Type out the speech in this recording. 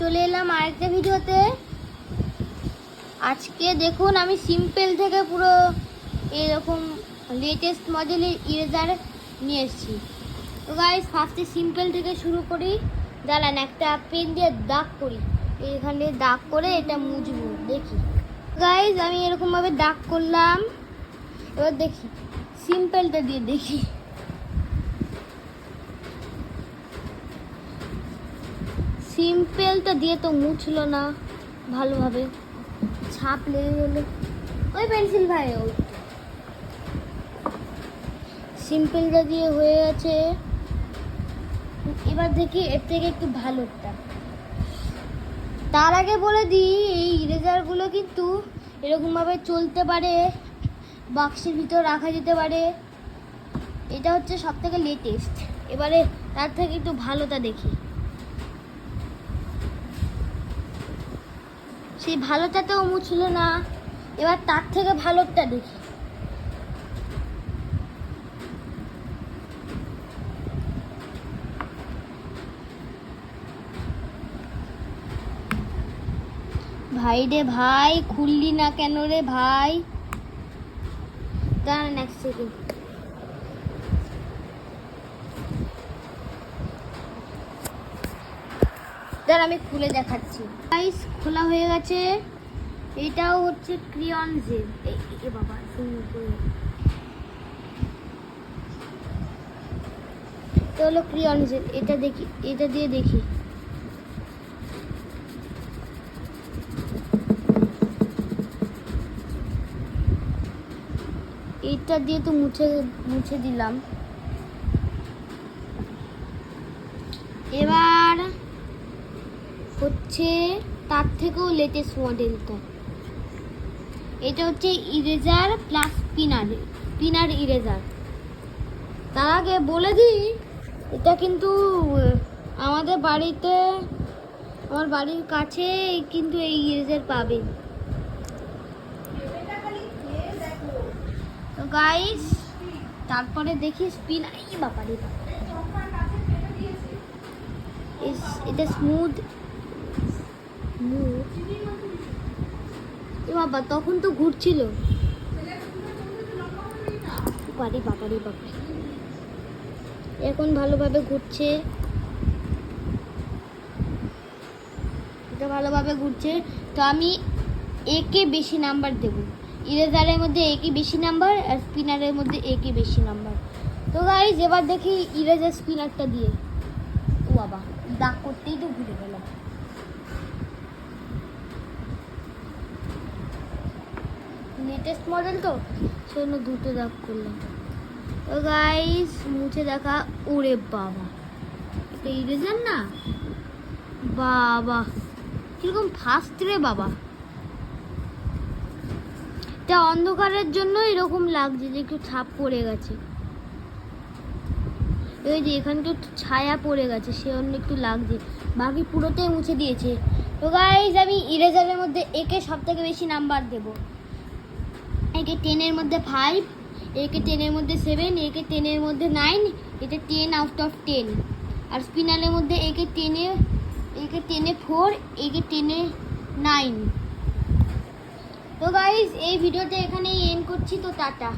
চলে এলাম আরেকটা ভিডিওতে। আজকে দেখুন আমি সিম্পল থেকে পুরো এরকম লেটেস্ট মডেলের ইরেজার নিয়ে এসেছি। তো গাইস ফার্স্টে সিম্পল থেকে শুরু করি। দাঁড়ান একটা পেন দিয়ে দাগ করি, এখানে দাগ করে এটা মুছবো। দেখি গাইস আমি এরকমভাবে দাগ করলাম। এবার দেখি সিম্পলটা দিয়ে দেখি। সিম্পলটা দিয়ে তো মুছলো না ভালোভাবে, ছাপ লেগে গেল। ওই পেন্সিল ভাই, ওই সিম্পলটা দিয়ে হয়ে গেছে। এবার দেখি এর থেকে একটু ভালোটা। তার আগে বলে দিই এই ইরেজারগুলো কিন্তু এরকমভাবে চলতে পারে, বাক্সের ভিতর রাখা যেতে পারে। এটা হচ্ছে সব থেকে লেটেস্ট। এবারে তার থেকে একটু ভালোটা দেখি। সেই ভালোটাতেও মুছলো না, এবার তার থেকে ভালোটা দেখি। ভাই রে ভাই, খুললি না কেন রে ভাই? দাঁড়ান এক সেকেন্ড। দাঁড়ান আমি খুলে দেখাচ্ছি। গাইস খোলা হয়ে গেছে। এটাও হচ্ছে ক্রিয়ন জেল। এ বাবা এটা হলো ক্রিয়ন জেল। এটা দেখি, এটা দিয়ে দেখি। এটা দিয়ে তো মুছে দিলাম। এবার হচ্ছে তার থেকেও লেটেস্ট মডেলটা। এটা হচ্ছে ইরেজার প্লাস স্পিনার ইরেজার। তার আগে বলে দিই এটা কিন্তু আমাদের বাড়িতে, আমার বাড়ির কাছে কিন্তু এই ইরেজার পাবেন। তো গাইস তারপরে দেখি স্পিনার। এই বাবারে, এটা স্মুথ। বাবা তখন তো ঘুরছিল। বাবারে, এখন ভালোভাবে ঘুরছে। এটা ভালোভাবে ঘুরছে। তো আমি একে বেশি নাম্বার দেব। ইরেজারের মধ্যে একে বেশি নাম্বার, আর স্পিনারের মধ্যে একে বেশি নাম্বার। তো গাইস এবার দেখি ইরেজার স্পিনারটা দিয়ে। ও বাবা, দাগ করতেই তো ভুলে গেলাম। লেটেস্ট মডেল তো সেজন্য দুটো দাগ করলাম। তো গাইস মুছে দেখা। ওরে বাবা, এটা ইরেজার না? বাবা কিরকম ফাস্ট রে বাবা। এটা অন্ধকারের জন্য এরকম লাগছে যে একটু ছাপ পড়ে গেছে। এই যে এখানে একটু ছায়া পড়ে গেছে, সে অন্য একটু লাগছে। বাকি পুরোটাই মুছে দিয়েছে। তো গাইস আমি ইরেজারের মধ্যে একে সব থেকে বেশি নাম্বার দেব। একে 10-এর মধ্যে 5, একে 10-এর মধ্যে 7, একে 10-এর মধ্যে 9, এটা 10 আউট অফ 10। আর স্পিনারের মধ্যে একে 10-এ 4, একে 10-এ 9। তো গাইস এই ভিডিওটা এখানেই এন্ড করছি। তো টাটা।